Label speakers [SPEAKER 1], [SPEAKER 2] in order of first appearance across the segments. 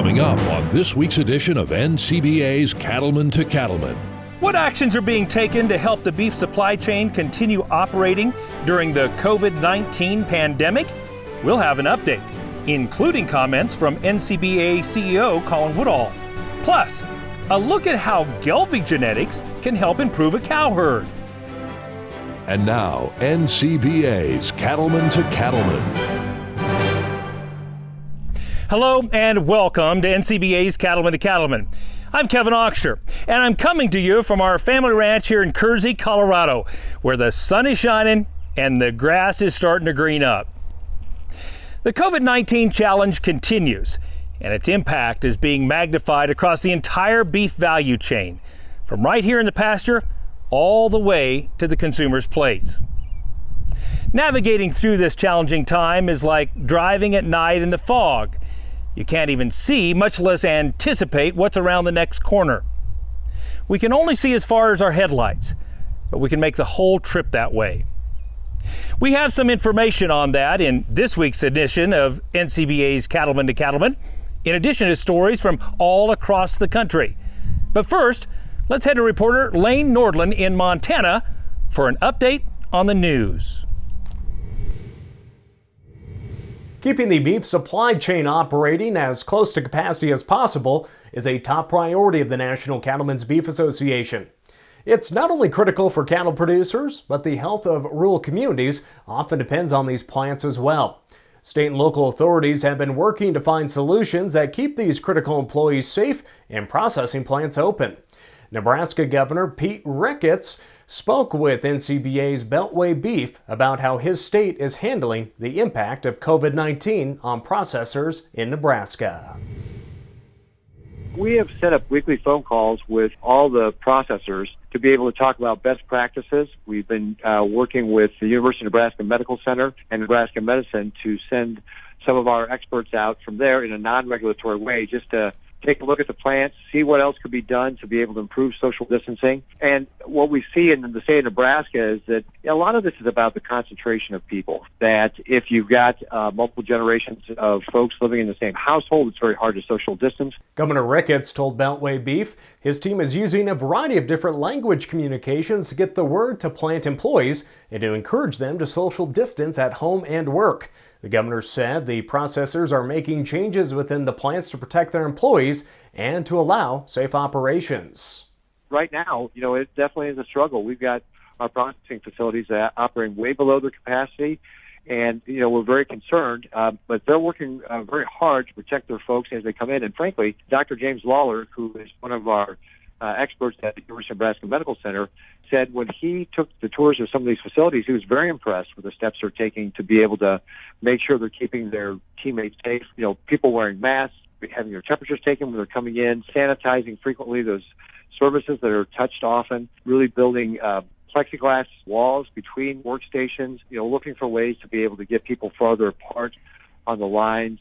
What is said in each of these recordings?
[SPEAKER 1] Coming up on this week's edition of NCBA's Cattlemen to Cattlemen.
[SPEAKER 2] What actions are being taken to help the beef supply chain continue operating during the COVID-19 pandemic? We'll have an update, including comments from NCBA CEO Colin Woodall. Plus, a look at how Gelbvieh genetics can help improve a cow herd.
[SPEAKER 1] And now, NCBA's Cattlemen to Cattlemen.
[SPEAKER 2] Hello and welcome to NCBA's Cattlemen to Cattlemen. I'm Kevin Oxter, and I'm coming to you from our family ranch here in Kersey, Colorado, where the sun is shining and the grass is starting to green up. The COVID-19 challenge continues, and its impact is being magnified across the entire beef value chain, from right here in the pasture all the way to the consumer's plates. Navigating through this challenging time is like driving at night in the fog. You can't even see, much less anticipate what's around the next corner. We can only see as far as our headlights, but we can make the whole trip that way. We have some information on that in this week's edition of NCBA's Cattlemen to Cattlemen, in addition to stories from all across the country. But first, let's head to reporter Lane Nordlund in Montana for an update on the news.
[SPEAKER 3] Keeping the beef supply chain operating as close to capacity as possible is a top priority of the National Cattlemen's Beef Association. It's not only critical for cattle producers, but the health of rural communities often depends on these plants as well. State and local authorities have been working to find solutions that keep these critical employees safe and processing plants open. Nebraska Governor Pete Ricketts spoke with NCBA's Beltway Beef about how his state is handling the impact of COVID-19 on processors in Nebraska.
[SPEAKER 4] We have set up weekly phone calls with all the processors to be able to talk about best practices. We've been working with the University of Nebraska Medical Center and Nebraska Medicine to send some of our experts out from there in a non-regulatory way just to take a look at the plants, see what else could be done to be able to improve social distancing. And what we see in the state of Nebraska is that a lot of this is about the concentration of people, that if you've got multiple generations of folks living in the same household, it's very hard to social distance.
[SPEAKER 3] Governor Ricketts told Beltway Beef his team is using a variety of different language communications to get the word to plant employees and to encourage them to social distance at home and work. The governor said the processors are making changes within the plants to protect their employees and to allow safe operations.
[SPEAKER 4] Right now, it definitely is a struggle. We've got our processing facilities that are operating way below their capacity, and, we're very concerned, but they're working very hard to protect their folks as they come in. And frankly, Dr. James Lawler, who is one of our experts at the University of Nebraska Medical Center, said when he took the tours of some of these facilities, he was very impressed with the steps they're taking to be able to make sure they're keeping their teammates safe. People wearing masks, having their temperatures taken when they're coming in, sanitizing frequently those surfaces that are touched often, really building plexiglass walls between workstations, looking for ways to be able to get people farther apart on the lines.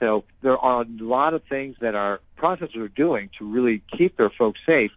[SPEAKER 4] So there are a lot of things that our processors are doing to really keep their folks safe.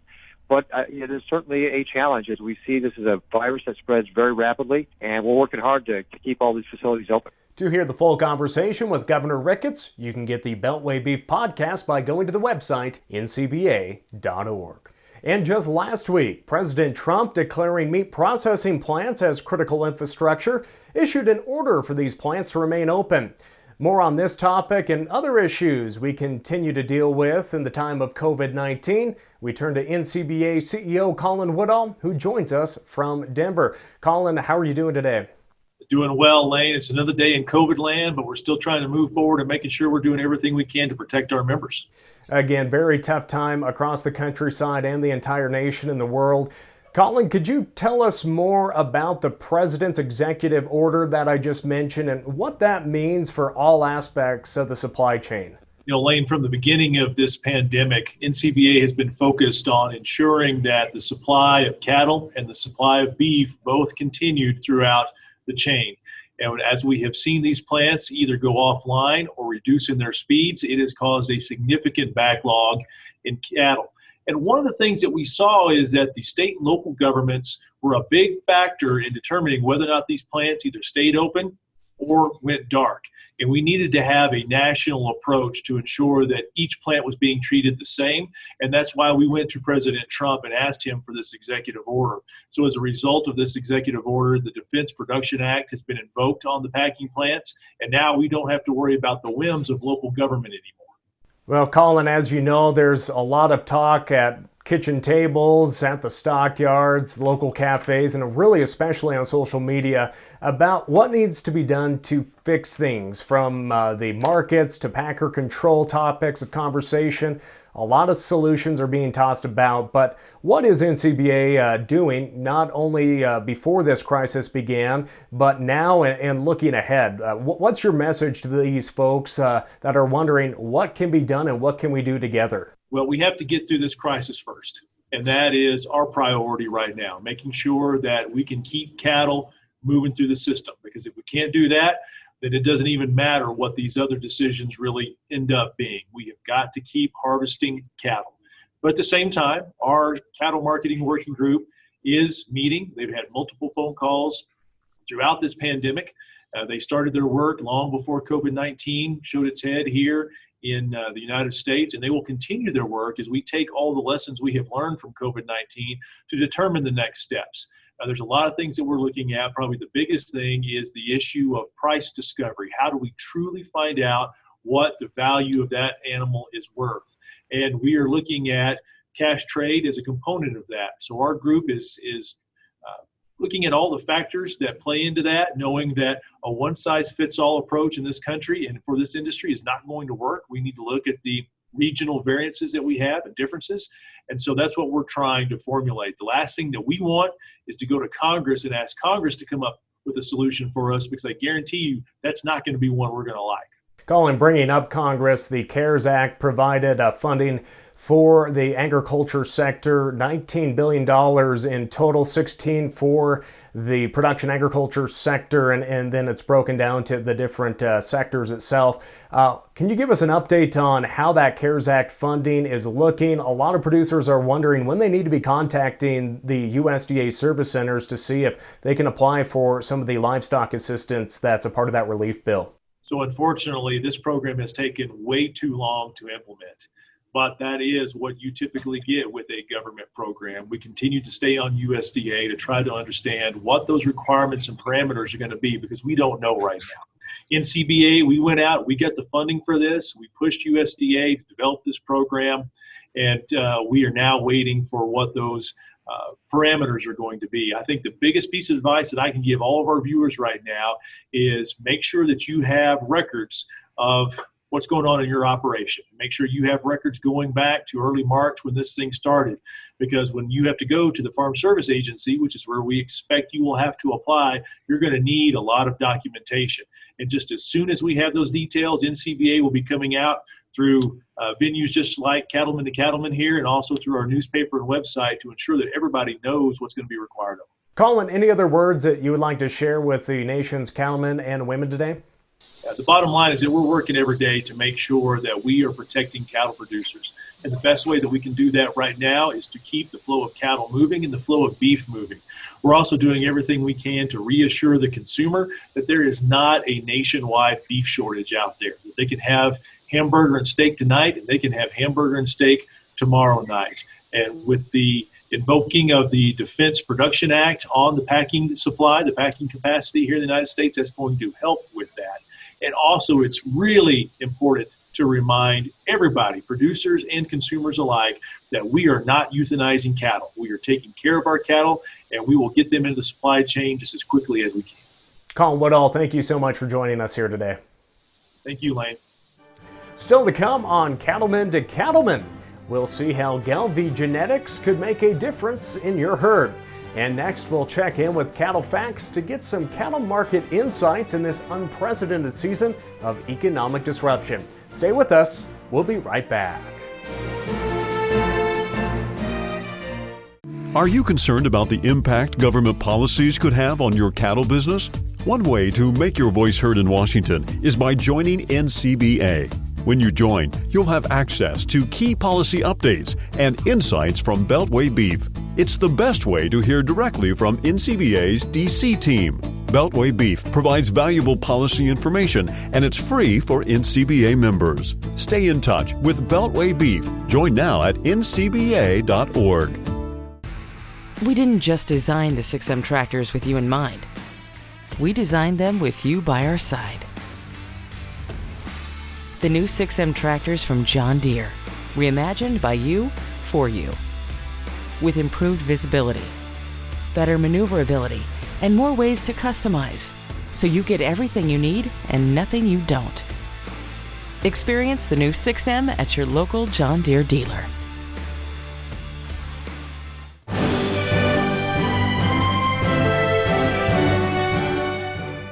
[SPEAKER 4] But it is certainly a challenge as we see this is a virus that spreads very rapidly, and we're working hard to keep all these facilities open.
[SPEAKER 3] To hear the full conversation with Governor Ricketts, you can get the Beltway Beef podcast by going to the website ncba.org. And just last week, President Trump, declaring meat processing plants as critical infrastructure, issued an order for these plants to remain open. More on this topic and other issues we continue to deal with in the time of COVID-19. We turn to NCBA CEO Colin Woodall, who joins us from Denver. Colin, how are you doing today?
[SPEAKER 5] Doing well, Lane. It's another day in COVID land, but we're still trying to move forward and making sure we're doing everything we can to protect our members.
[SPEAKER 3] Again, very tough time across the countryside and the entire nation and the world. Colin, could you tell us more about the president's executive order that I just mentioned and what that means for all aspects of the supply chain?
[SPEAKER 5] Lane, from the beginning of this pandemic, NCBA has been focused on ensuring that the supply of cattle and the supply of beef both continued throughout the chain. And as we have seen these plants either go offline or reduce in their speeds, it has caused a significant backlog in cattle. And one of the things that we saw is that the state and local governments were a big factor in determining whether or not these plants either stayed open or went dark. And we needed to have a national approach to ensure that each plant was being treated the same. And that's why we went to President Trump and asked him for this executive order. So as a result of this executive order, the Defense Production Act has been invoked on the packing plants. And now we don't have to worry about the whims of local government anymore.
[SPEAKER 3] Well, Colin, as you know, there's a lot of talk at kitchen tables, at the stockyards, local cafes, and really especially on social media about what needs to be done to fix things, from the markets to packer control topics of conversation. A lot of solutions are being tossed about, but what is NCBA doing not only before this crisis began, but now and looking ahead? What's your message to these folks that are wondering what can be done and what can we do together?
[SPEAKER 5] Well, we have to get through this crisis first, and that is our priority right now, making sure that we can keep cattle moving through the system, because if we can't do that, then it doesn't even matter what these other decisions really end up being. We have got to keep harvesting cattle. But at the same time, our cattle marketing working group is meeting. They've had multiple phone calls throughout this pandemic. They started their work long before COVID-19 showed its head here in the United States, and they will continue their work as we take all the lessons we have learned from COVID-19 to determine the next steps. There's a lot of things that we're looking at. Probably the biggest thing is the issue of price discovery. How do we truly find out what the value of that animal is worth? And we are looking at cash trade as a component of that. So our group is looking at all the factors that play into that, knowing that a one-size-fits-all approach in this country and for this industry is not going to work. We need to look at the regional variances that we have and differences. And so that's what we're trying to formulate. The last thing that we want is to go to Congress and ask Congress to come up with a solution for us, because I guarantee you that's not going to be one we're going to like.
[SPEAKER 3] Colin, bringing up Congress, the CARES Act provided funding for the agriculture sector, $19 billion in total, 16 for the production agriculture sector, and then it's broken down to the different sectors itself. Can you give us an update on how that CARES Act funding is looking? A lot of producers are wondering when they need to be contacting the USDA service centers to see if they can apply for some of the livestock assistance that's a part of that relief bill.
[SPEAKER 5] So unfortunately, this program has taken way too long to implement. But that is what you typically get with a government program. We continue to stay on USDA to try to understand what those requirements and parameters are going to be, because we don't know right now. NCBA, we went out, we got the funding for this, we pushed USDA to develop this program, and we are now waiting for what those parameters are going to be. I think the biggest piece of advice that I can give all of our viewers right now is make sure that you have records of what's going on in your operation. Make sure you have records going back to early March when this thing started, because when you have to go to the Farm Service Agency, which is where we expect you will have to apply, you're going to need a lot of documentation. And just as soon as we have those details, NCBA will be coming out through venues just like Cattlemen to Cattlemen here, and also through our newspaper and website to ensure that everybody knows what's going to be required of them.
[SPEAKER 3] Colin, any other words that you would like to share with the nation's cattlemen and women today?
[SPEAKER 5] The bottom line is that we're working every day to make sure that we are protecting cattle producers. And the best way that we can do that right now is to keep the flow of cattle moving and the flow of beef moving. We're also doing everything we can to reassure the consumer that there is not a nationwide beef shortage out there. That they can have hamburger and steak tonight, and they can have hamburger and steak tomorrow night. And with the invoking of the Defense Production Act on the packing supply, the packing capacity here in the United States, that's going to help with that. And also, it's really important to remind everybody, producers and consumers alike, that we are not euthanizing cattle. We are taking care of our cattle, and we will get them into the supply chain just as quickly as we can.
[SPEAKER 3] Colin Woodall, thank you so much for joining us here today.
[SPEAKER 5] Thank you, Lane.
[SPEAKER 3] Still to come on Cattlemen to Cattlemen, we'll see how Galvey genetics could make a difference in your herd. And next, we'll check in with Cattle Facts to get some cattle market insights in this unprecedented season of economic disruption. Stay with us. We'll be right back.
[SPEAKER 6] Are you concerned about the impact government policies could have on your cattle business? One way to make your voice heard in Washington is by joining NCBA. When you join, you'll have access to key policy updates and insights from Beltway Beef. It's the best way to hear directly from NCBA's DC team. Beltway Beef provides valuable policy information, and it's free for NCBA members. Stay in touch with Beltway Beef. Join now at ncba.org.
[SPEAKER 7] We didn't just design the 6M tractors with you in mind. We designed them with you by our side. The new 6M tractors from John Deere, reimagined by you, for you. With improved visibility, better maneuverability, and more ways to customize, so you get everything you need and nothing you don't. Experience the new 6M at your local John Deere dealer.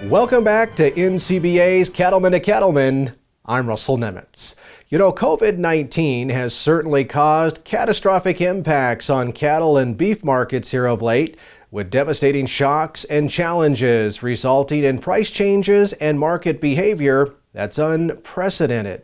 [SPEAKER 3] Welcome back to NCBA's Cattlemen to Cattlemen. I'm Russell Nemitz. You know, COVID-19 has certainly caused catastrophic impacts on cattle and beef markets here of late, with devastating shocks and challenges resulting in price changes and market behavior that's unprecedented.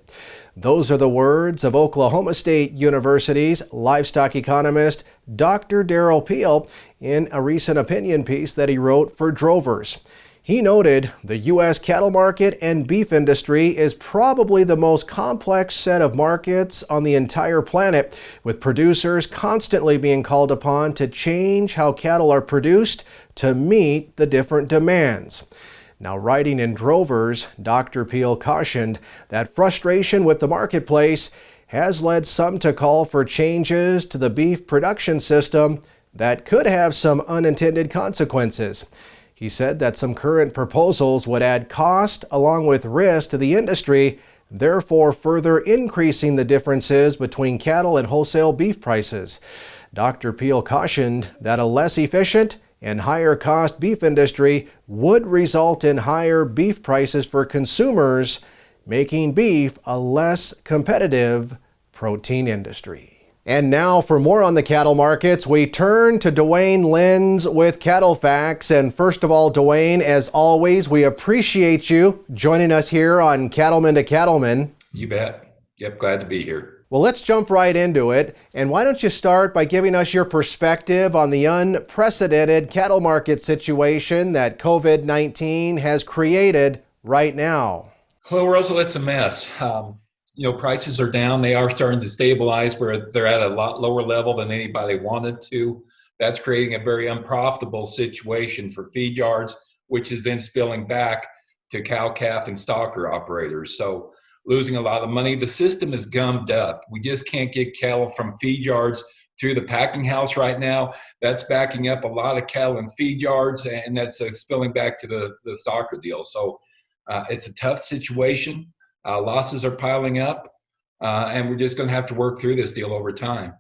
[SPEAKER 3] Those are the words of Oklahoma State University's livestock economist, Dr. Darrell Peel, in a recent opinion piece that he wrote for Drovers. He noted the U.S. cattle market and beef industry is probably the most complex set of markets on the entire planet, with producers constantly being called upon to change how cattle are produced to meet the different demands. Now, writing in Drovers, Dr. Peel cautioned that frustration with the marketplace has led some to call for changes to the beef production system that could have some unintended consequences. He said that some current proposals would add cost along with risk to the industry, therefore further increasing the differences between cattle and wholesale beef prices. Dr. Peel cautioned that a less efficient and higher cost beef industry would result in higher beef prices for consumers, making beef a less competitive protein industry. And now for more on the cattle markets, we turn to Dwayne Lenz with Cattle Facts. And first of all, Dwayne, as always, we appreciate you joining us here on Cattlemen to Cattlemen.
[SPEAKER 8] You bet. Yep, glad to be here.
[SPEAKER 3] Well, let's jump right into it. And why don't you start by giving us your perspective on the unprecedented cattle market situation that COVID-19 has created right now?
[SPEAKER 8] Well, Russell, it's a mess. Prices are down. They are starting to stabilize, where they're at a lot lower level than anybody wanted to. That's creating a very unprofitable situation for feed yards, which is then spilling back to cow, calf, and stocker operators. So losing a lot of money. The system is gummed up. We just can't get cattle from feed yards through the packing house right now. That's backing up a lot of cattle in feed yards, and that's spilling back to the stocker deal. So it's a tough situation. Losses are piling up, and we're just going to have to work through this deal over time.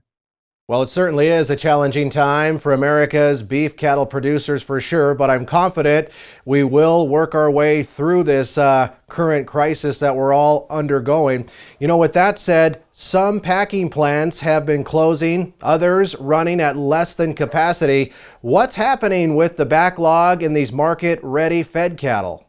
[SPEAKER 3] Well, it certainly is a challenging time for America's beef cattle producers for sure, but I'm confident we will work our way through this current crisis that we're all undergoing. You know, with that said, some packing plants have been closing, others running at less than capacity. What's happening with the backlog in these market-ready fed cattle?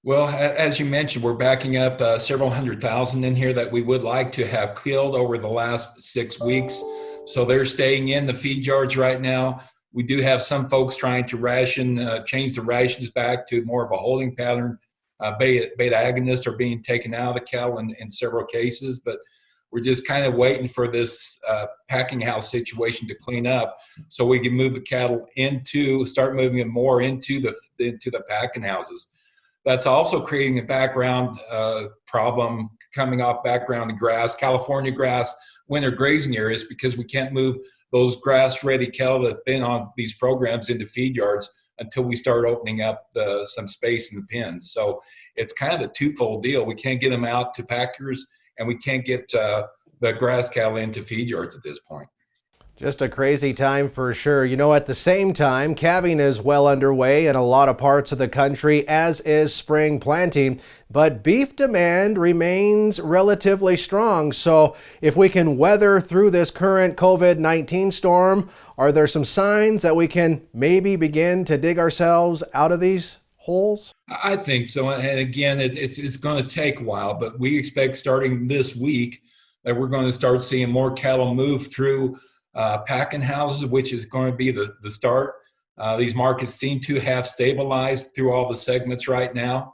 [SPEAKER 8] Well, as you mentioned, we're backing up several 100,000 in here that we would like to have killed over the last 6 weeks. So they're staying in the feed yards right now. We do have some folks trying to change the rations back to more of a holding pattern. Beta agonists are being taken out of the cattle in several cases, but we're just kind of waiting for this packing house situation to clean up so we can move the cattle start moving them more into the packing houses. That's also creating a background problem coming off background grass, California grass, winter grazing areas, because we can't move those grass-ready cattle that have been on these programs into feed yards until we start opening up some space in the pens. So it's kind of a twofold deal. We can't get them out to packers, and we can't get the grass cattle into feed yards at this point.
[SPEAKER 3] Just a crazy time for sure. You know, at the same time, calving is well underway in a lot of parts of the country, as is spring planting, but beef demand remains relatively strong. So if we can weather through this current COVID-19 storm, are there some signs that we can maybe begin to dig ourselves out of these holes?
[SPEAKER 8] I think so. And again, it's going to take a while, but we expect starting this week that we're going to start seeing more cattle move through packing houses, which is going to be the start. These markets seem to have stabilized through all the segments right now.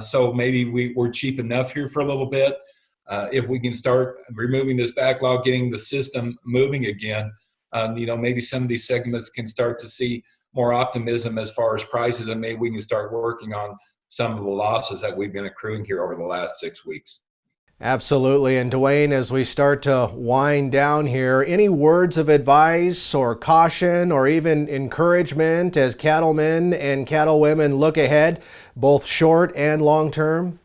[SPEAKER 8] So maybe we're cheap enough here for a little bit. If we can start removing this backlog, getting the system moving again, maybe some of these segments can start to see more optimism as far as prices, and maybe we can start working on some of the losses that we've been accruing here over the last 6 weeks.
[SPEAKER 9] Absolutely. And Dwayne, as we start to wind down here, any words of advice or caution or even encouragement as cattlemen and cattlewomen look ahead, both short and long term?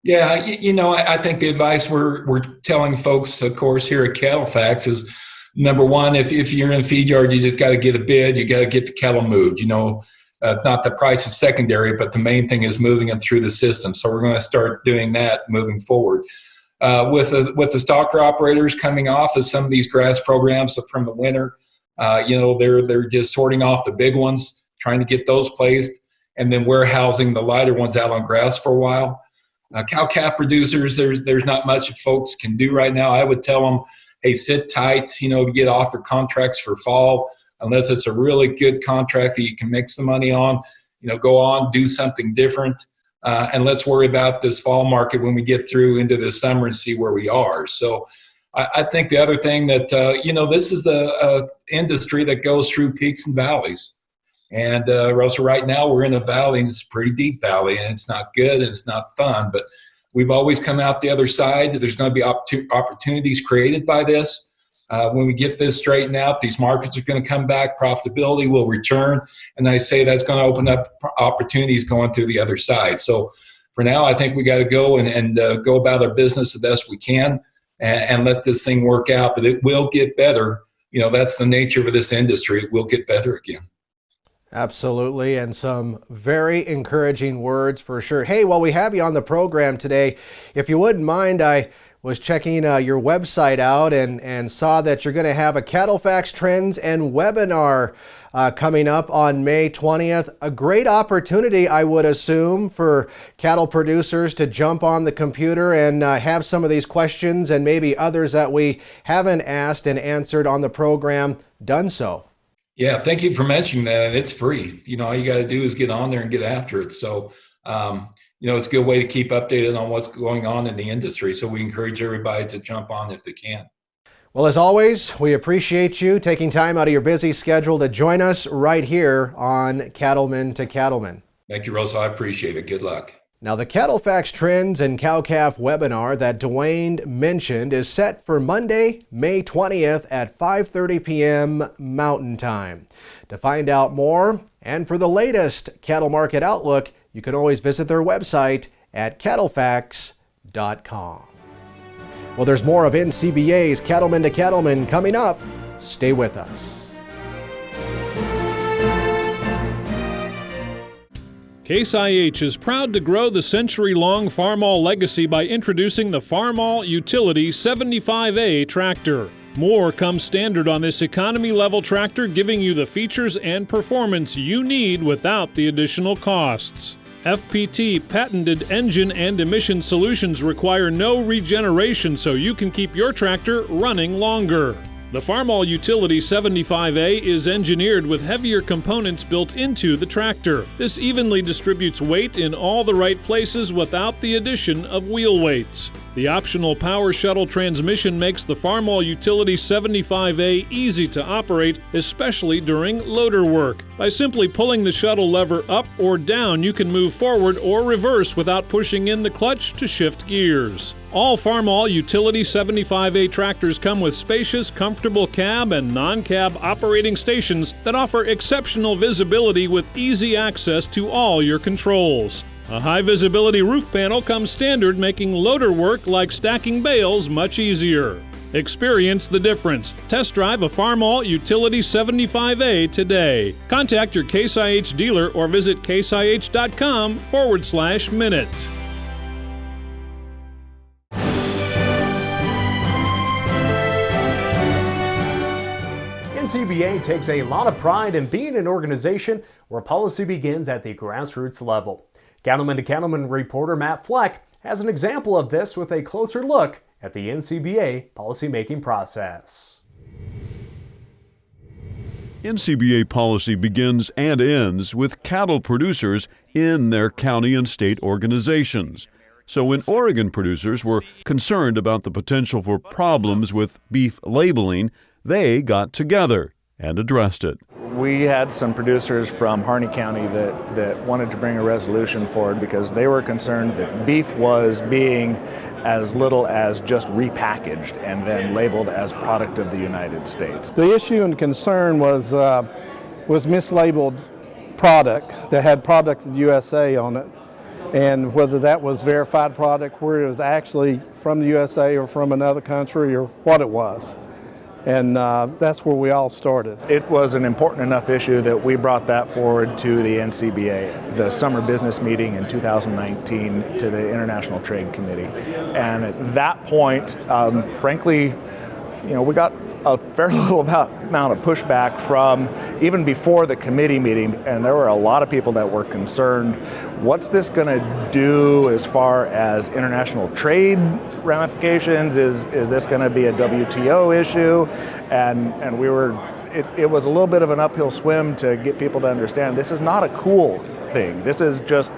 [SPEAKER 8] Yeah, I think the advice we're telling folks, of course, here at CattleFax is, number one, if you're in a feed yard, you just got to get a bid. You got to get the cattle moved. It's not the price is secondary, but the main thing is moving them through the system. So we're going to start doing that moving forward. With the stalker operators coming off of some of these grass programs from the winter, they're just sorting off the big ones, trying to get those placed, and then warehousing the lighter ones out on grass for a while. Cow-calf producers, there's not much folks can do right now. I would tell them, hey, sit tight, to get offered contracts for fall, unless it's a really good contract that you can make some money on. Go on, do something different, and let's worry about this fall market when we get through into the summer and see where we are. So I think the other thing that, this is the industry that goes through peaks and valleys. And Russell, right now we're in a valley, and it's a pretty deep valley, and it's not good and it's not fun, but we've always come out the other side. There's going to be opportunities created by this. When we get this straightened out, these markets are going to come back, profitability will return, and I say that's going to open up opportunities going through the other side. So for now, I think we got to go and go about our business the best we can and let this thing work out, but it will get better. That's the nature of this industry. It will get better again.
[SPEAKER 9] Absolutely, and some very encouraging words for sure. Hey, while we have you on the program today, if you wouldn't mind, I was checking your website out and saw that you're going to have a CattleFax Trends and webinar coming up on May 20th. A great opportunity, I would assume, for cattle producers to jump on the computer and have some of these questions and maybe others that we haven't asked and answered on the program done so.
[SPEAKER 8] Yeah, thank you for mentioning that. It's free. All you got to do is get on there and get after it. So, it's a good way to keep updated on what's going on in the industry. So we encourage everybody to jump on if they can.
[SPEAKER 9] Well, as always, we appreciate you taking time out of your busy schedule to join us right here on Cattlemen to Cattlemen.
[SPEAKER 8] Thank you, Russell. I appreciate it. Good luck.
[SPEAKER 9] Now, the CattleFax Trends and Cow-Calf webinar that Dwayne mentioned is set for Monday, May 20th at 5:30 p.m. Mountain Time. To find out more and for the latest cattle market outlook, you can always visit their website at cattlefax.com. Well, there's more of NCBA's Cattlemen to Cattlemen coming up. Stay with us.
[SPEAKER 10] Case IH is proud to grow the century-long Farmall legacy by introducing the Farmall Utility 75A tractor. More comes standard on this economy-level tractor, giving you the features and performance you need without the additional costs. FPT patented engine and emission solutions require no regeneration, so you can keep your tractor running longer. The Farmall Utility 75A is engineered with heavier components built into the tractor. This evenly distributes weight in all the right places without the addition of wheel weights. The optional power shuttle transmission makes the Farmall Utility 75A easy to operate, especially during loader work. By simply pulling the shuttle lever up or down, you can move forward or reverse without pushing in the clutch to shift gears. All Farmall Utility 75A tractors come with spacious, comfortable cab and non-cab operating stations that offer exceptional visibility with easy access to all your controls. A high-visibility roof panel comes standard, making loader work like stacking bales much easier. Experience the difference. Test drive a Farmall Utility 75A today. Contact your Case IH dealer or visit caseih.com/minute.
[SPEAKER 3] NCBA takes a lot of pride in being an organization where policy begins at the grassroots level. Cattlemen to Cattlemen reporter Matt Fleck has an example of this with a closer look at the NCBA policymaking process.
[SPEAKER 6] NCBA policy begins and ends with cattle producers in their county and state organizations. So when Oregon producers were concerned about the potential for problems with beef labeling, they got together and addressed it.
[SPEAKER 11] We had some producers from Harney County that wanted to bring a resolution forward because they were concerned that beef was being as little as just repackaged and then labeled as product of the United States.
[SPEAKER 12] The issue and concern was mislabeled product that had product of the USA on it, and whether that was verified product, where it was actually from the USA or from another country or what it was. And that's where we all started.
[SPEAKER 11] It was an important enough issue that we brought that forward to the NCBA, the summer business meeting in 2019, to the International Trade Committee. And at that point, frankly, we got a fairly little amount of pushback from even before the committee meeting, and there were a lot of people that were concerned, what's this going to do as far as international trade ramifications? Is this going to be a WTO issue? And it was a little bit of an uphill swim to get people to understand this is not a cool thing. This is just,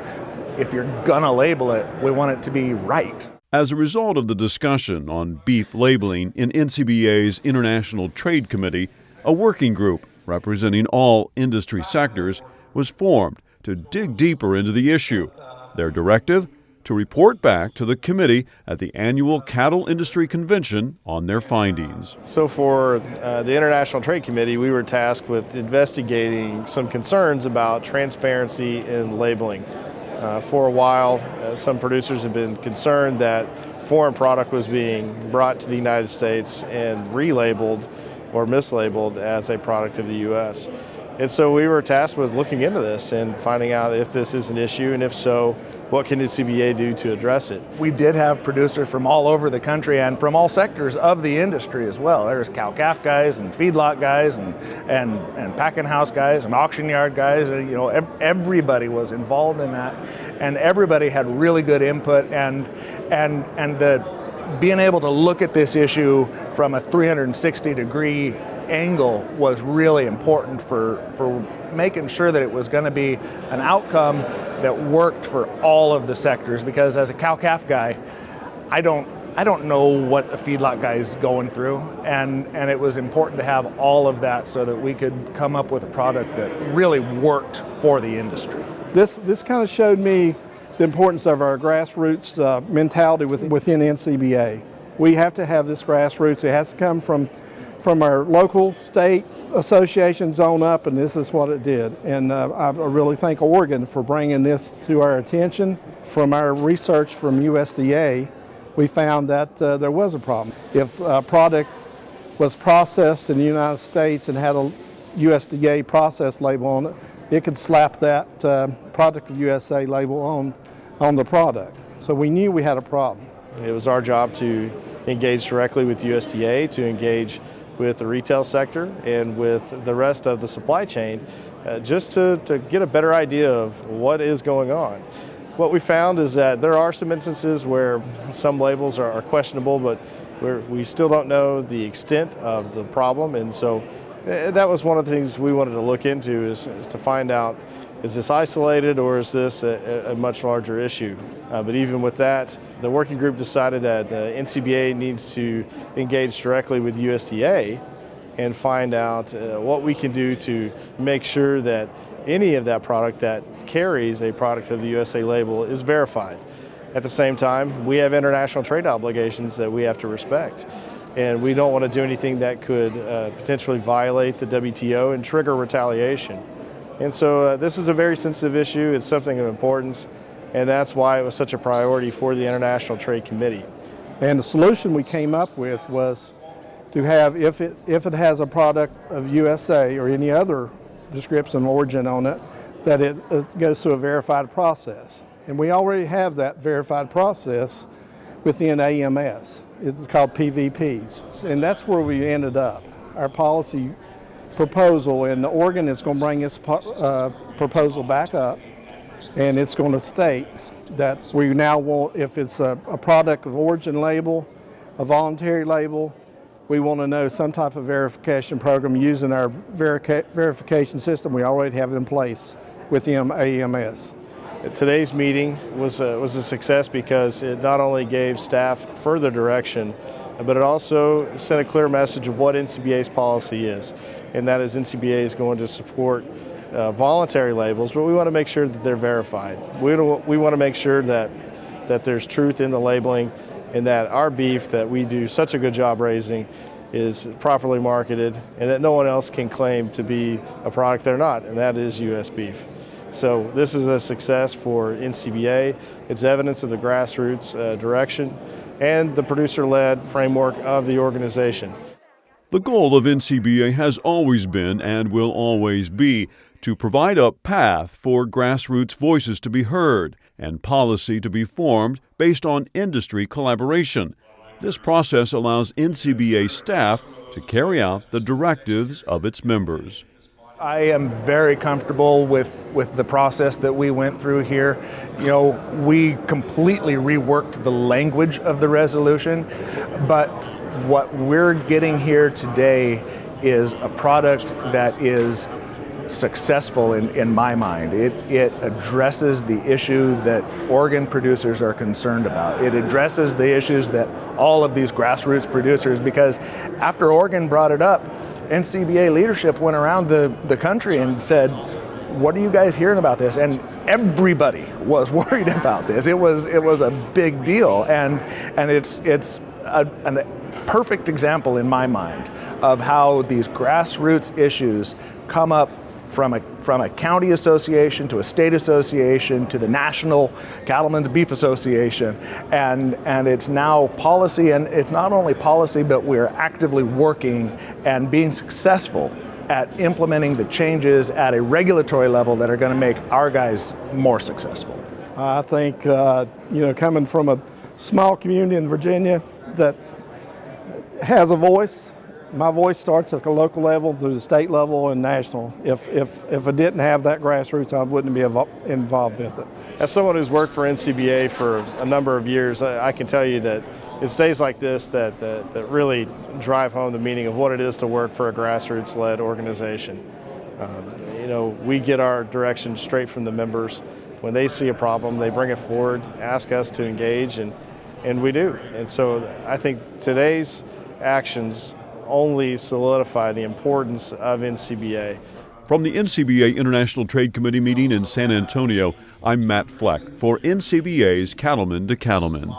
[SPEAKER 11] if you're gonna label it, we want it to be right.
[SPEAKER 6] As a result of the discussion on beef labeling in NCBA's International Trade Committee, a working group representing all industry sectors was formed to dig deeper into the issue. Their directive? To report back to the committee at the annual Cattle Industry Convention on their findings.
[SPEAKER 13] So for the International Trade Committee, we were tasked with investigating some concerns about transparency in labeling. For a while, some producers have been concerned that foreign product was being brought to the United States and relabeled or mislabeled as a product of the U.S. And so we were tasked with looking into this and finding out if this is an issue, and if so, what can the NCBA do to address it?
[SPEAKER 11] We did have producers from all over the country and from all sectors of the industry as well. There's cow-calf guys and feedlot guys and packing house guys and auction yard guys. And, everybody was involved in that, and everybody had really good input. And the being able to look at this issue from a 360-degree angle was really important for making sure that it was going to be an outcome that worked for all of the sectors, because as a cow-calf guy, I don't know what a feedlot guy is going through, and it was important to have all of that so that we could come up with a product that really worked for the industry.
[SPEAKER 12] This kind of showed me the importance of our grassroots mentality within NCBA. We have to have this grassroots. It has to come from our local, state associations on up, and this is what it did. And I really thank Oregon for bringing this to our attention. From our research from USDA, we found that there was a problem. If a product was processed in the United States and had a USDA process label on it, it could slap that product of USA label on the product. So we knew we had a problem.
[SPEAKER 13] It was our job to engage directly with USDA, to engage with the retail sector and with the rest of the supply chain, just to get a better idea of what is going on. What we found is that there are some instances where some labels are questionable, but we still don't know the extent of the problem, and so that was one of the things we wanted to look into, is to find out, is this isolated or is this a much larger issue? But even with that, the working group decided that the NCBA needs to engage directly with USDA and find out what we can do to make sure that any of that product that carries a product of the USA label is verified. At the same time, we have international trade obligations that we have to respect, and we don't want to do anything that could potentially violate the WTO and trigger retaliation. And so this is a very sensitive issue. It's something of importance, and that's why it was such a priority for the International Trade Committee.
[SPEAKER 12] And the solution we came up with was to have, if it has a product of USA or any other description of origin on it, that it goes through a verified process. And we already have that verified process within AMS. It's called PVPs, and that's where we ended up. Our policy proposal, and Oregon is going to bring its proposal back up, and it's going to state that we now want, if it's a product of origin label, a voluntary label, We want to know some type of verification program using our verification system. We already have it in place with AMS.
[SPEAKER 13] Today's meeting was a success because it not only gave staff further direction, but it also sent a clear message of what NCBA's policy is, and that is NCBA is going to support voluntary labels, but we want to make sure that they're verified. We want to make sure that there's truth in the labeling, and that our beef that we do such a good job raising is properly marketed, and that no one else can claim to be a product they're not, and that is U.S. beef. So this is a success for NCBA. It's evidence of the grassroots direction and the producer-led framework of the organization.
[SPEAKER 6] The goal of NCBA has always been and will always be to provide a path for grassroots voices to be heard and policy to be formed based on industry collaboration. This process allows NCBA staff to carry out the directives of its members.
[SPEAKER 11] I am very comfortable with the process that we went through here. You know, we completely reworked the language of the resolution, but what we're getting here today is a product that is successful in my mind. It addresses the issue that organ producers are concerned about. It addresses the issues that all of these grassroots producers, because after Oregon brought it up, NCBA leadership went around the country and said, what are you guys hearing about this? And everybody was worried about this. It was a big deal, and it's a perfect example in my mind of how these grassroots issues come up from a county association to a state association to the National Cattlemen's Beef Association, and it's now policy, and it's not only policy, but we're actively working and being successful at implementing the changes at a regulatory level that are going to make our guys more successful.
[SPEAKER 12] I think, coming from a small community in Virginia that has a voice, my voice starts at the local level, through the state level, and national. If I didn't have that grassroots, I wouldn't be involved with it.
[SPEAKER 13] As someone who's worked for NCBA for a number of years, I can tell you that it's days like this that really drive home the meaning of what it is to work for a grassroots-led organization. We get our direction straight from the members. When they see a problem, they bring it forward, ask us to engage, and we do. And so I think today's actions only solidify the importance of NCBA.
[SPEAKER 6] From the NCBA International Trade Committee meeting in San Antonio, I'm Matt Fleck for NCBA's Cattlemen to Cattlemen.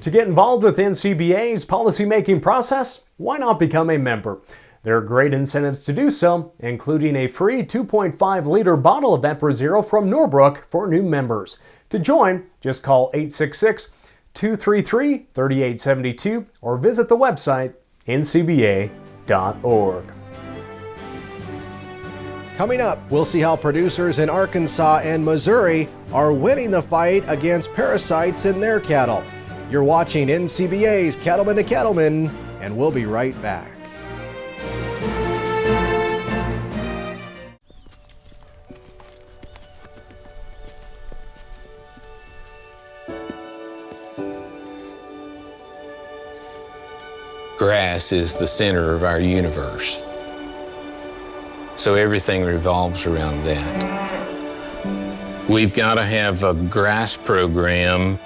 [SPEAKER 3] To get involved with NCBA's policymaking process, why not become a member? There are great incentives to do so, including a free 2.5-liter bottle of Emperor Zero from Norbrook for new members. To join, just call 866-233-3872 or visit the website ncba.org.
[SPEAKER 9] Coming up, we'll see how producers in Arkansas and Missouri are winning the fight against parasites in their cattle. You're watching NCBA's Cattlemen to Cattlemen, and we'll be right back.
[SPEAKER 14] Grass is the center of our universe. So everything revolves around that. We've got to have a grass program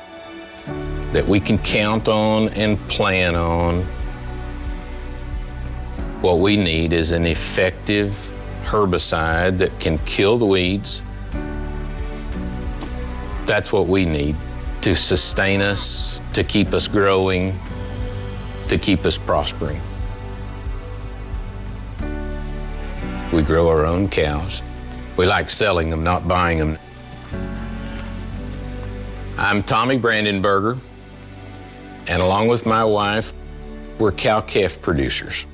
[SPEAKER 14] that we can count on and plan on. What we need is an effective herbicide that can kill the weeds. That's what we need to sustain us, to keep us growing, to keep us prospering. We grow our own cows. We like selling them, not buying them. I'm Tommy Brandenberger, and along with my wife, we're cow-calf producers.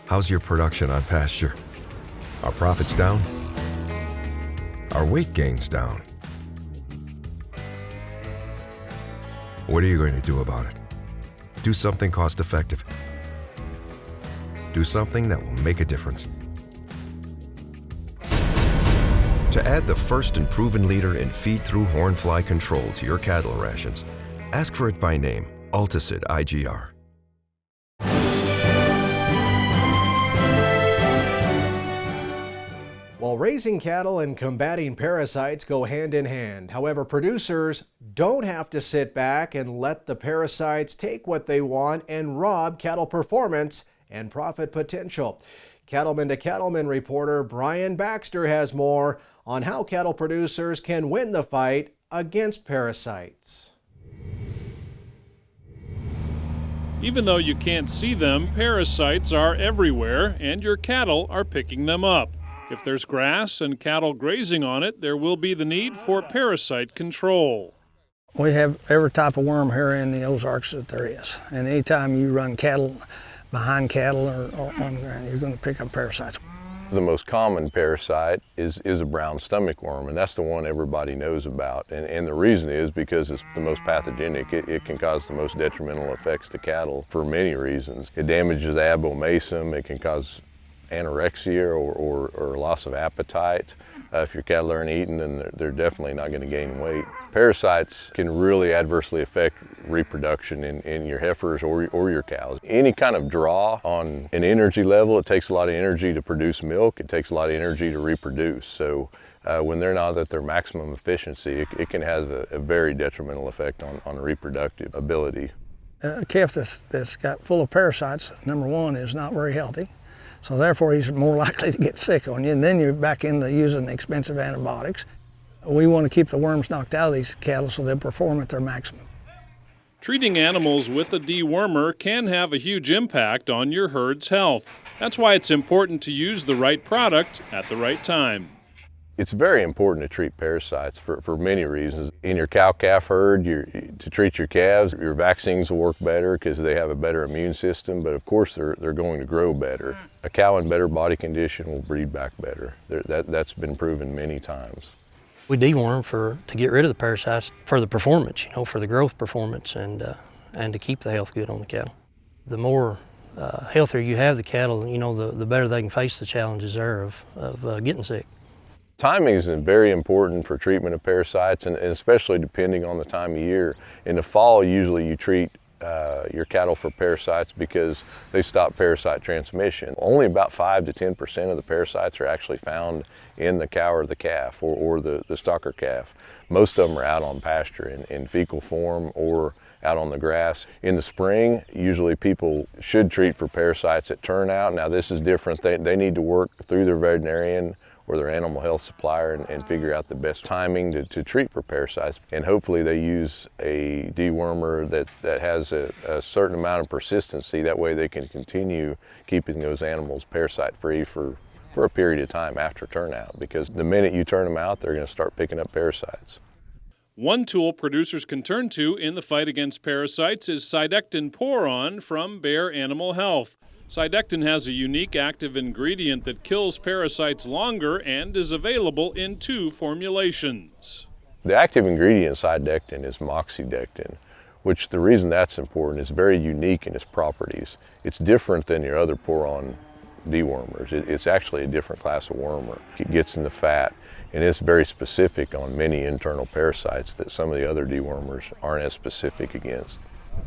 [SPEAKER 15] How's your production on pasture? Are profits down? Are weight gains down? What are you going to do about it? Do something cost-effective. Do something that will make a difference. To add the first and proven leader in feed-through horn fly control to your cattle rations, ask for it by name, Alticid IGR.
[SPEAKER 9] While raising cattle and combating parasites go hand in hand. However, producers don't have to sit back and let the parasites take what they want and rob cattle performance and profit potential. Cattlemen to Cattlemen reporter Brian Baxter has more on how cattle producers can win the fight against parasites.
[SPEAKER 10] Even though you can't see them, parasites are everywhere and your cattle are picking them up. If there's grass and cattle grazing on it, there will be the need for parasite control.
[SPEAKER 16] We have every type of worm here in the Ozarks that there is. And anytime you run cattle behind cattle or on the ground, you're going to pick up parasites.
[SPEAKER 17] The most common parasite is a brown stomach worm, and that's the one everybody knows about. And the reason is because it's the most pathogenic. It can cause the most detrimental effects to cattle for many reasons. It damages the abomasum, it can cause anorexia or loss of appetite. If your cattle aren't eating, then they're definitely not going to gain weight. Parasites can really adversely affect reproduction in your heifers or your cows. Any kind of draw on an energy level, it takes a lot of energy to produce milk, it takes a lot of energy to reproduce. So when they're not at their maximum efficiency, it can have a very detrimental effect on reproductive ability.
[SPEAKER 16] A calf that's got full of parasites, number one, is not very healthy. So therefore, he's more likely to get sick on you, and then you're back into using expensive antibiotics. We want to keep the worms knocked out of these cattle so they'll perform at their maximum.
[SPEAKER 10] Treating animals with a dewormer can have a huge impact on your herd's health. That's why it's important to use the right product at the right time.
[SPEAKER 17] It's very important to treat parasites for many reasons. In your cow-calf herd, to treat your calves, your vaccines will work better because they have a better immune system, but of course they're going to grow better. A cow in better body condition will breed back better. That's been proven many times.
[SPEAKER 18] We deworm to get rid of the parasites for the performance, for the growth performance and to keep the health good on the cattle. The more healthier you have the cattle, the better they can face the challenges there of getting sick.
[SPEAKER 17] Timing is very important for treatment of parasites, and especially depending on the time of year. In the fall, usually you treat your cattle for parasites because they stop parasite transmission. Only about 5 to 10% of the parasites are actually found in the cow or the calf or the stocker calf. Most of them are out on pasture in fecal form or out on the grass. In the spring, usually people should treat for parasites at turnout. Now this is different. They need to work through their veterinarian or their animal health supplier and figure out the best timing to treat for parasites. And hopefully they use a dewormer that has a certain amount of persistency. That way they can continue keeping those animals parasite free for a period of time after turnout, because the minute you turn them out, they're going to start picking up parasites.
[SPEAKER 10] One tool producers can turn to in the fight against parasites is Cydectin Poron from Bayer Animal Health. Cydectin has a unique active ingredient that kills parasites longer and is available in 2 formulations.
[SPEAKER 17] The active ingredient in Cydectin is moxidectin, which the reason that's important is very unique in its properties. It's different than your other Poron dewormers. It's actually a different class of wormer. It gets in the fat, and it's very specific on many internal parasites that some of the other dewormers aren't as specific against.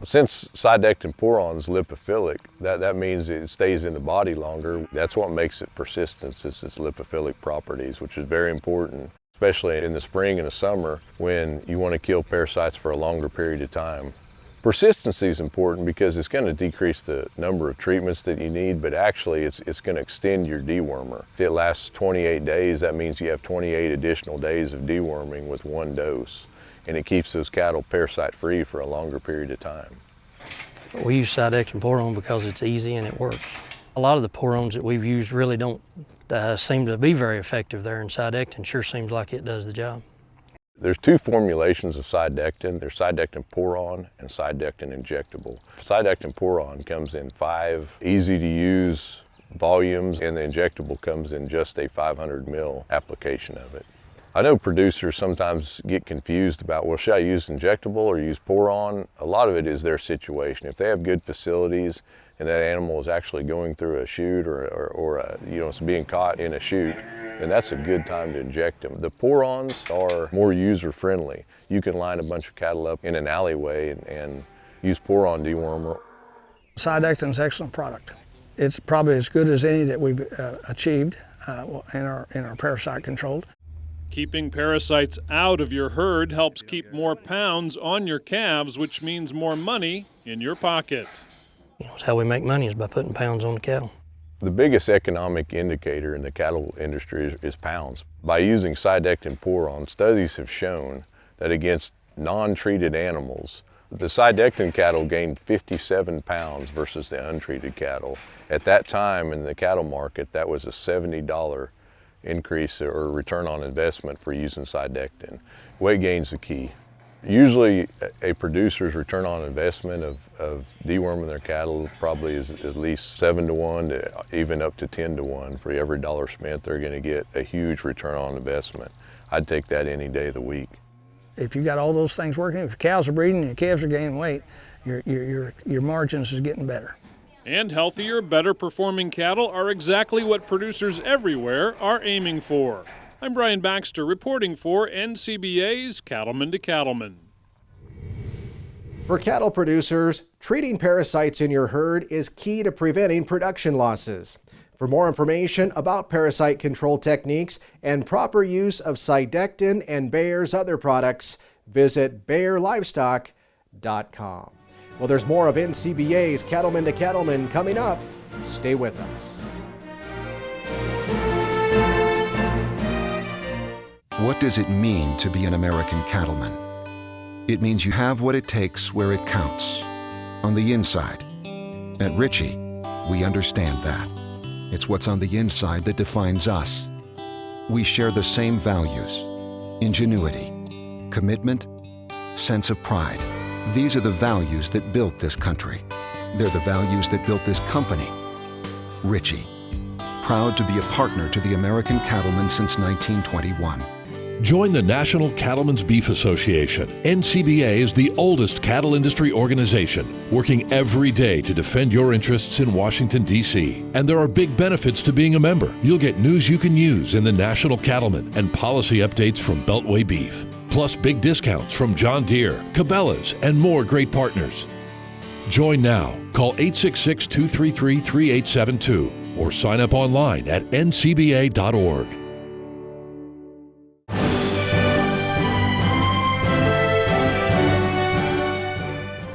[SPEAKER 17] Since Cydectin Poron is lipophilic, that means it stays in the body longer. That's what makes it persistent, is its lipophilic properties, which is very important, especially in the spring and the summer when you want to kill parasites for a longer period of time. Persistency is important because it's going to decrease the number of treatments that you need, but actually it's going to extend your dewormer. If it lasts 28 days, that means you have 28 additional days of deworming with 1 dose. And it keeps those cattle parasite free for a longer period of time.
[SPEAKER 18] We use Cydectin Poron because it's easy and it works. A lot of the Porons that we've used really don't seem to be very effective there, and Cydectin sure seems like it does the job.
[SPEAKER 17] There's 2 formulations of Cydectin. There's Cydectin Poron and Cydectin Injectable. Cydectin Poron comes in 5 easy to use volumes, and the injectable comes in just a 500 ml application of it. I know producers sometimes get confused about, well, should I use injectable or use Poron? A lot of it is their situation. If they have good facilities and that animal is actually going through a chute or it's being caught in a chute, then that's a good time to inject them. The pour-ons are more user-friendly. You can line a bunch of cattle up in an alleyway and use pour-on dewormer.
[SPEAKER 16] Cydectin is an excellent product. It's probably as good as any that we've achieved in our parasite control.
[SPEAKER 10] Keeping parasites out of your herd helps keep more pounds on your calves, which means more money in your pocket.
[SPEAKER 18] That's how we make money, is by putting pounds on the cattle.
[SPEAKER 17] The biggest economic indicator in the cattle industry is pounds. By using Cydectin pour-on, studies have shown that against non-treated animals, the Cydectin cattle gained 57 pounds versus the untreated cattle. At that time in the cattle market, that was a $70 increase or return on investment for using Cydectin. Weight gain's the key. Usually a producer's return on investment of deworming their cattle probably is at least 7 to 1 to even up to 10 to 1. For every dollar spent, they're going to get a huge return on investment. I'd take that any day of the week.
[SPEAKER 16] If you got all those things working, if your cows are breeding and your calves are gaining weight, your margins is getting better.
[SPEAKER 10] And healthier, better performing cattle are exactly what producers everywhere are aiming for. I'm Brian Baxter reporting for NCBA's Cattlemen to Cattlemen.
[SPEAKER 9] For cattle producers, treating parasites in your herd is key to preventing production losses. For more information about parasite control techniques and proper use of Cydectin and Bayer's other products, visit BayerLivestock.com. Well, there's more of NCBA's Cattlemen to Cattlemen coming up. Stay with us.
[SPEAKER 19] What does it mean to be an American cattleman? It means you have what it takes where it counts, on the inside. At Ritchie, we understand that. It's what's on the inside that defines us. We share the same values: ingenuity, commitment, sense of pride. These are the values that built this country. They're the values that built this company. Ritchie, proud to be a partner to the American cattlemen since 1921.
[SPEAKER 1] Join the National Cattlemen's Beef Association. NCBA is the oldest cattle industry organization, working every day to defend your interests in Washington, D.C. And there are big benefits to being a member. You'll get news you can use in the National Cattlemen and policy updates from Beltway Beef. Plus big discounts from John Deere, Cabela's, and more great partners. Join now. Call 866-233-3872 or sign up online at ncba.org.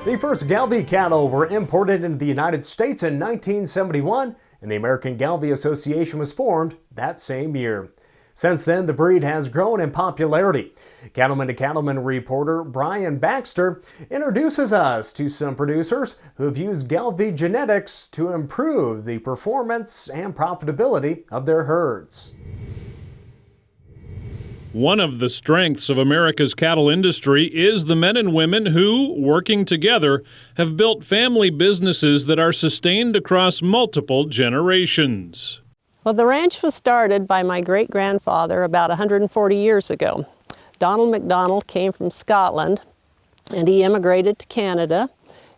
[SPEAKER 3] The first Galvey cattle were imported into the United States in 1971, and the American Galvey Association was formed that same year. Since then, the breed has grown in popularity. Cattlemen to Cattlemen reporter Brian Baxter introduces us to some producers who have used Galvey genetics to improve the performance and profitability of their herds.
[SPEAKER 10] One of the strengths of America's cattle industry is the men and women who, working together, have built family businesses that are sustained across multiple generations.
[SPEAKER 20] Well, the ranch was started by my great-grandfather about 140 years ago. Donald MacDonald came from Scotland, and he immigrated to Canada,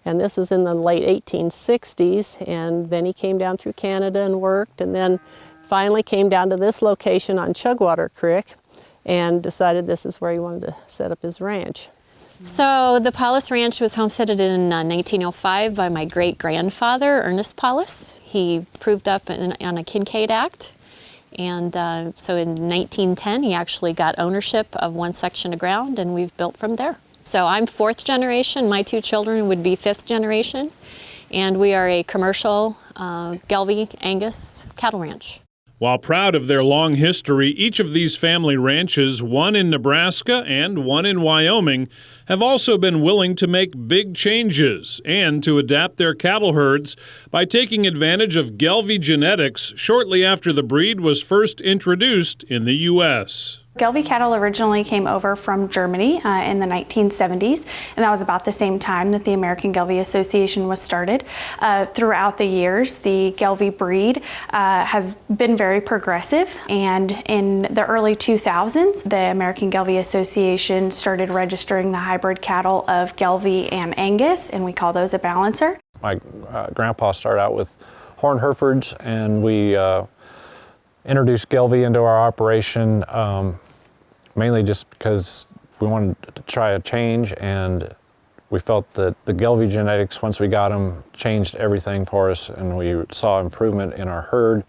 [SPEAKER 20] and this was in the late 1860s, and then he came down through Canada and worked, and then finally came down to this location on Chugwater Creek and decided this is where he wanted to set up his ranch.
[SPEAKER 21] So the Paulus Ranch was homesteaded in 1905 by my great-grandfather, Ernest Paulus. He proved up on a Kincaid Act, and so in 1910 he actually got ownership of one section of ground, and we've built from there. So I'm fourth generation, my two children would be fifth generation, and we are a commercial Galvey Angus cattle ranch.
[SPEAKER 10] While proud of their long history, each of these family ranches, one in Nebraska and one in Wyoming, have also been willing to make big changes and to adapt their cattle herds by taking advantage of Galvey genetics shortly after the breed was first introduced in the U.S.
[SPEAKER 22] Galvey cattle originally came over from Germany in the 1970s, and that was about the same time that the American Galvey Association was started. Throughout the years, the Galvey breed has been very progressive, and in the early 2000s, the American Galvey Association started registering the hybrid cattle of Galvey and Angus, and we call those a balancer.
[SPEAKER 23] My grandpa started out with horn Herefords, and we
[SPEAKER 2] introduced Gelbvieh into our operation mainly just because we wanted to try a change, and we felt that the Gelbvieh genetics, once we got them, changed everything for us, and we saw improvement in our herd,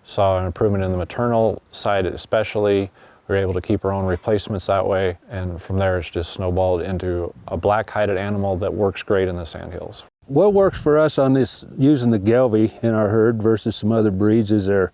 [SPEAKER 2] saw an improvement in the maternal side especially. We were able to keep our own replacements that way, and from there it's just snowballed into a black-hided animal that works great in the Sandhills.
[SPEAKER 4] What works for us on this, using the Gelbvieh in our herd versus some other breeds, is their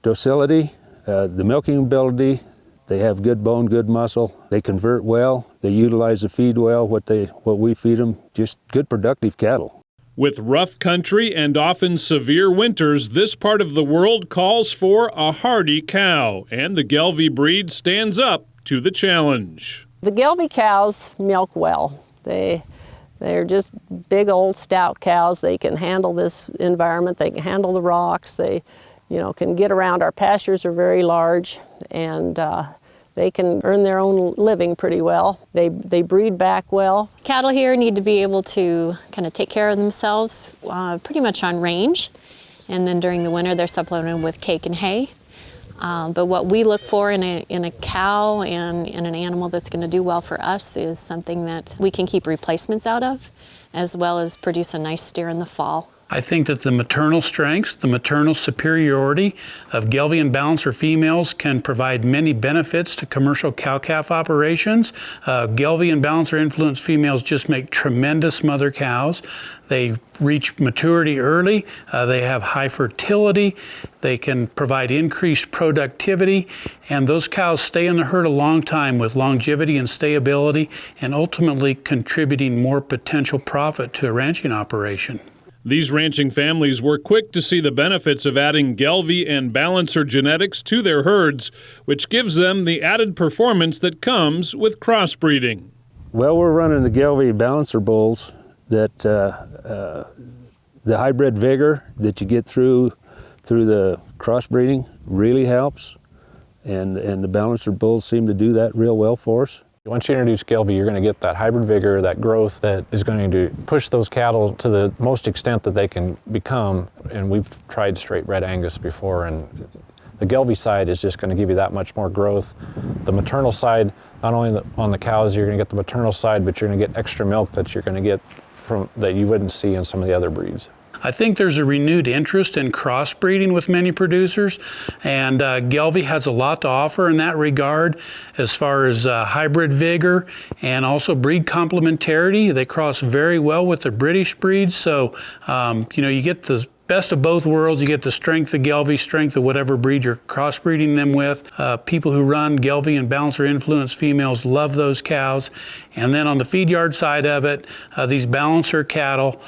[SPEAKER 4] docility, the milking ability. They have good bone, good muscle. They convert well. They utilize the feed well, what we feed them. Just good, productive cattle.
[SPEAKER 10] With rough country and often severe winters, this part of the world calls for a hardy cow, and the Gelbvieh breed stands up to the challenge.
[SPEAKER 20] The Gelbvieh cows milk well. They're just big old stout cows. They can handle this environment. They can handle the rocks. They, can get around. Our pastures are very large, and they can earn their own living pretty well. They breed back well.
[SPEAKER 21] Cattle here need to be able to kind of take care of themselves pretty much on range, and then during the winter they're supplemented with cake and hay. But what we look for in a cow and in an animal that's going to do well for us is something that we can keep replacements out of, as well as produce a nice steer in the fall.
[SPEAKER 23] I think that the maternal strengths, the maternal superiority of Gelbvieh and Balancer females can provide many benefits to commercial cow-calf operations. Gelbvieh and Balancer influenced females just make tremendous mother cows. They reach maturity early, they have high fertility, they can provide increased productivity, and those cows stay in the herd a long time with longevity and stability, and ultimately contributing more potential profit to a ranching operation.
[SPEAKER 10] These ranching families were quick to see the benefits of adding Gelbvieh and Balancer genetics to their herds, which gives them the added performance that comes with crossbreeding.
[SPEAKER 4] Well, we're running the Gelbvieh Balancer bulls that the hybrid vigor that you get through the crossbreeding really helps, and the Balancer bulls seem to do that real well for us.
[SPEAKER 2] Once you introduce Gelbvieh, you're going to get that hybrid vigor, that growth that is going to push those cattle to the most extent that they can become. And we've tried straight red Angus before, and the Gelbvieh side is just going to give you that much more growth. The maternal side, not only on the cows, you're going to get the maternal side, but you're going to get extra milk that you're going to get from that you wouldn't see in some of the other breeds.
[SPEAKER 23] I think there's a renewed interest in crossbreeding with many producers, and Gelbvieh has a lot to offer in that regard as far as hybrid vigor and also breed complementarity. They cross very well with the British breeds, so you get the best of both worlds. You get the strength of Gelbvieh, strength of whatever breed you're crossbreeding them with. People who run Gelbvieh and Balancer influenced females love those cows. And then on the feed yard side of it, these Balancer cattle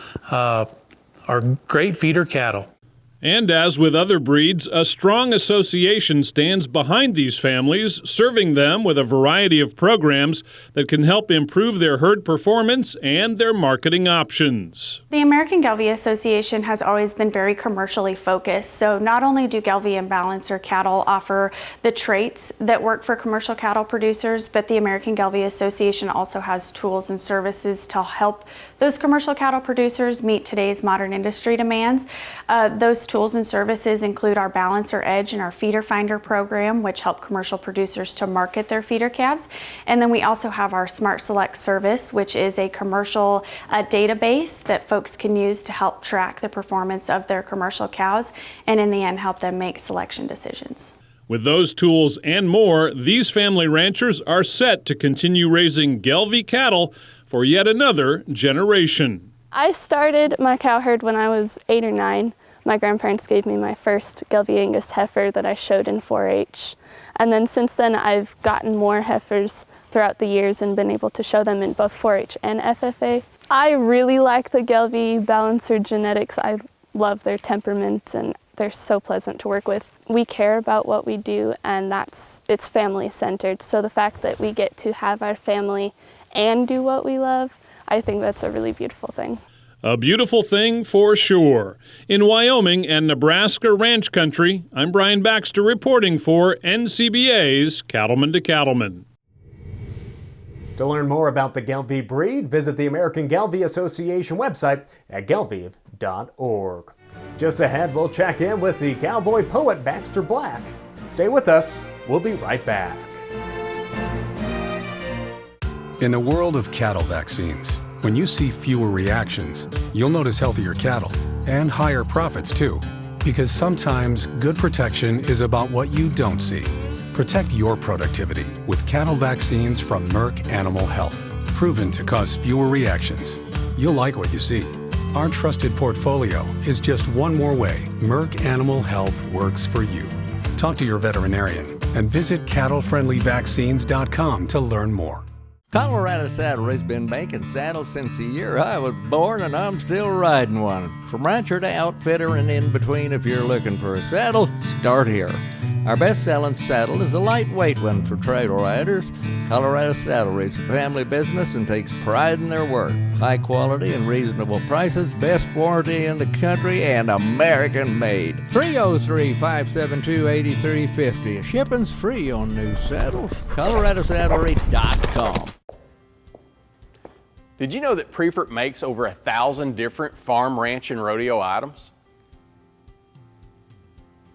[SPEAKER 23] are great feeder cattle.
[SPEAKER 10] And as with other breeds, a strong association stands behind these families, serving them with a variety of programs that can help improve their herd performance and their marketing options.
[SPEAKER 22] The American Gelbvieh Association has always been very commercially focused, so not only do Gelbvieh and Balancer cattle offer the traits that work for commercial cattle producers, but the American Gelbvieh Association also has tools and services to help those commercial cattle producers meet today's modern industry demands. Those tools and services include our Balancer Edge and our Feeder Finder program, which help commercial producers to market their feeder calves. And then we also have our Smart Select service, which is a commercial database that folks can use to help track the performance of their commercial cows and in the end help them make selection decisions.
[SPEAKER 10] With those tools and more, these family ranchers are set to continue raising Gelbvieh cattle for yet another generation.
[SPEAKER 24] I started my cow herd when I was 8 or 9. My grandparents gave me my first Gelbvieh Angus heifer that I showed in 4-H. And then since then I've gotten more heifers throughout the years and been able to show them in both 4-H and FFA. I really like the Gelbvieh Balancer genetics. I love their temperaments and they're so pleasant to work with. We care about what we do, and it's family centered. So the fact that we get to have our family and do what we love, I think that's a really beautiful thing.
[SPEAKER 10] A beautiful thing for sure. In Wyoming and Nebraska ranch country, I'm Brian Baxter reporting for NCBA's Cattlemen to Cattlemen.
[SPEAKER 3] To learn more about the Gelbvieh breed, visit the American Gelbvieh Association website at gelbvieh.org. Just ahead, we'll check in with the cowboy poet Baxter Black. Stay with us. We'll be right back.
[SPEAKER 5] In the world of cattle vaccines, when you see fewer reactions, you'll notice healthier cattle and higher profits too. Because sometimes good protection is about what you don't see. Protect your productivity with cattle vaccines from Merck Animal Health. Proven to cause fewer reactions. You'll like what you see. Our trusted portfolio is just one more way Merck Animal Health works for you. Talk to your veterinarian and visit cattlefriendlyvaccines.com to learn more.
[SPEAKER 7] Colorado Saddlery's been making saddles since the year I was born, and I'm still riding one. From rancher to outfitter and in between, if you're looking for a saddle, start here. Our best-selling saddle is a lightweight one for trail riders. Colorado Saddlery's a family business and takes pride in their work. High quality and reasonable prices, best warranty in the country, and American-made. 303-572-8350. Shipping's free on new saddles. ColoradoSaddlery.com.
[SPEAKER 8] Did you know that Prefert makes over 1,000 different farm, ranch, and rodeo items?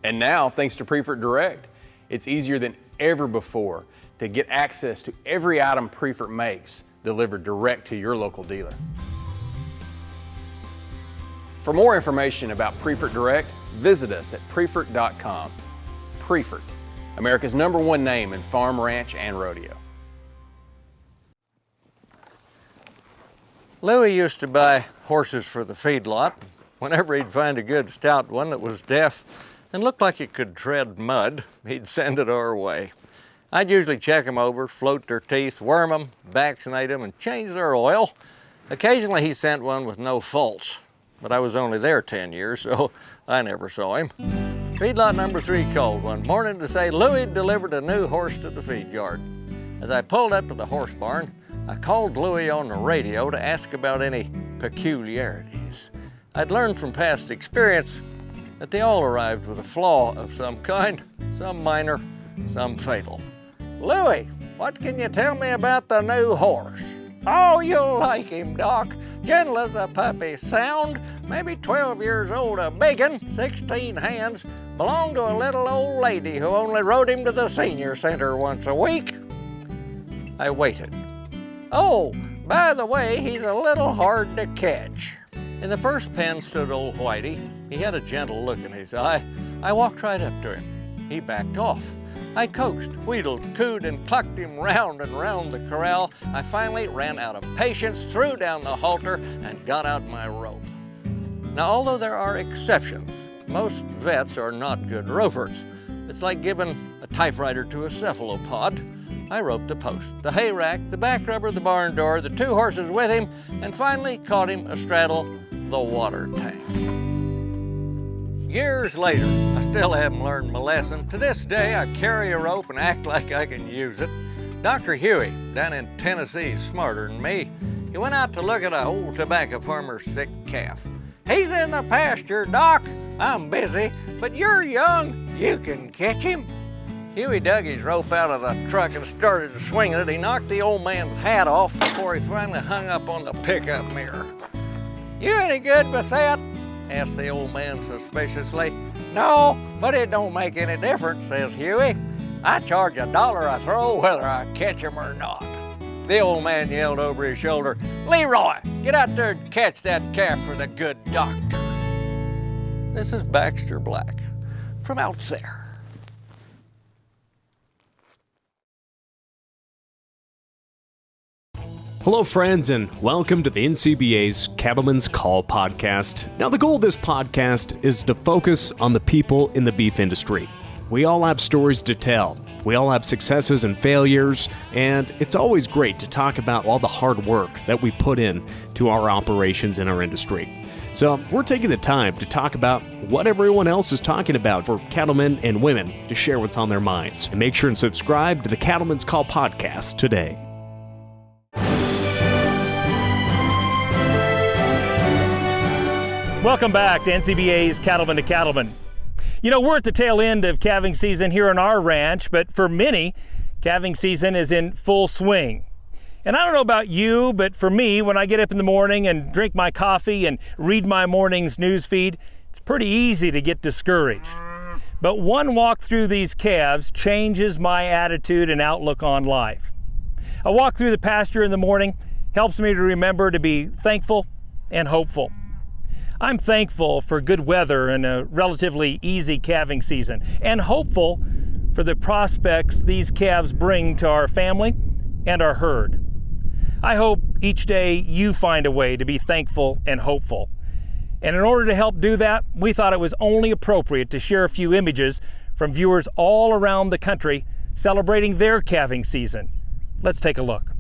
[SPEAKER 8] And now, thanks to Prefert Direct, it's easier than ever before to get access to every item Prefert makes delivered direct to your local dealer. For more information about Prefert Direct, visit us at Prefert.com. Prefert, America's #1 name in farm, ranch, and rodeo.
[SPEAKER 7] Louie used to buy horses for the feedlot. Whenever he'd find a good stout one that was deaf and looked like it could tread mud, he'd send it our way. I'd usually check them over, float their teeth, worm them, vaccinate them, and change their oil. Occasionally he sent one with no faults, but I was only there 10 years, so I never saw him. Feedlot number 3 called one morning to say Louie delivered a new horse to the feed yard. As I pulled up to the horse barn, I called Louie on the radio to ask about any peculiarities. I'd learned from past experience that they all arrived with a flaw of some kind, some minor, some fatal. Louie, what can you tell me about the new horse? Oh, you'll like him, Doc. Gentle as a puppy, sound, maybe 12 years old, a biggin, 16 hands, belonged to a little old lady who only rode him to the senior center once a week. I waited. Oh, by the way, he's a little hard to catch. In the first pen stood old Whitey. He had a gentle look in his eye. I walked right up to him. He backed off. I coaxed, wheedled, cooed, and clucked him round and round the corral. I finally ran out of patience, threw down the halter, and got out my rope. Now, although there are exceptions, most vets are not good ropers. It's like giving a typewriter to a cephalopod. I roped a post, the hay rack, the back rubber, the barn door, the 2 horses with him, and finally caught him astraddle the water tank. Years later, I still haven't learned my lesson. To this day, I carry a rope and act like I can use it. Dr. Huey, down in Tennessee, is smarter than me. He went out to look at a old tobacco farmer's sick calf. He's in the pasture, Doc. I'm busy, but you're young. You can catch him. Huey dug his rope out of the truck and started swinging it. He knocked the old man's hat off before he finally hung up on the pickup mirror. You any good with that? Asked the old man suspiciously. No, but it don't make any difference, says Huey. I charge $1 a throw whether I catch him or not. The old man yelled over his shoulder, Leroy, get out there and catch that calf for the good doctor. This is Baxter Black from out there.
[SPEAKER 3] Hello, friends, and welcome to the NCBA's Cattlemen's Call podcast. Now, the goal of this podcast is to focus on the people in the beef industry. We all have stories to tell. We all have successes and failures, and it's always great to talk about all the hard work that we put in to our operations in our industry. So we're taking the time to talk about what everyone else is talking about for cattlemen and women to share what's on their minds. And make sure and subscribe to the Cattlemen's Call podcast today.
[SPEAKER 11] Welcome back to NCBA's Cattlemen to Cattlemen. You know, we're at the tail end of calving season here on our ranch, but for many, calving season is in full swing. And I don't know about you, but for me, when I get up in the morning and drink my coffee and read my morning's news feed, It's pretty easy to get discouraged. But one walk through these calves changes my attitude and outlook on life. A walk through the pasture in the morning helps me to remember to be thankful and hopeful. I'm thankful for good weather and a relatively easy calving season, and hopeful for the prospects these calves bring to our family and our herd. I hope each day you find a way to be thankful and hopeful. And in order to help do that, we thought it was only appropriate to share a few images from viewers all around the country celebrating their calving season. Let's take a look.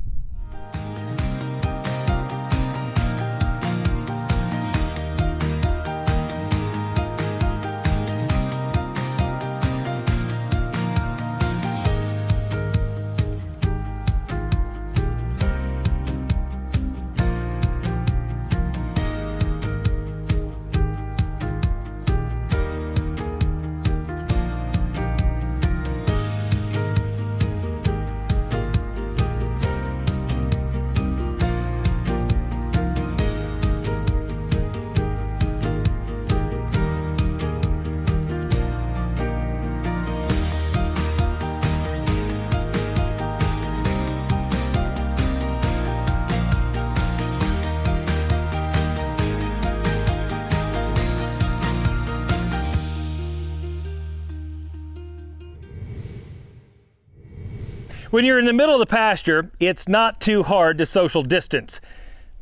[SPEAKER 11] When you're in the middle of the pasture, it's not too hard to social distance.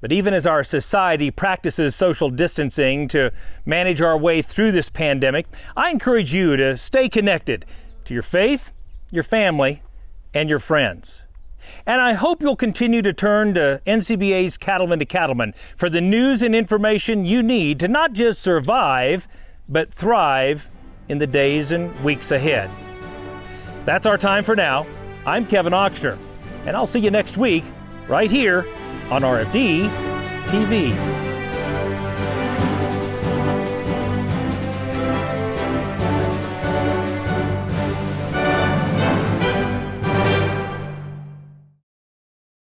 [SPEAKER 11] But even as our society practices social distancing to manage our way through this pandemic, I encourage you to stay connected to your faith, your family, and your friends. And I hope you'll continue to turn to NCBA's Cattlemen to Cattlemen for the news and information you need to not just survive, but thrive in the days and weeks ahead. That's our time for now. I'm Kevin Ochsner, and I'll see you next week right here on RFD TV.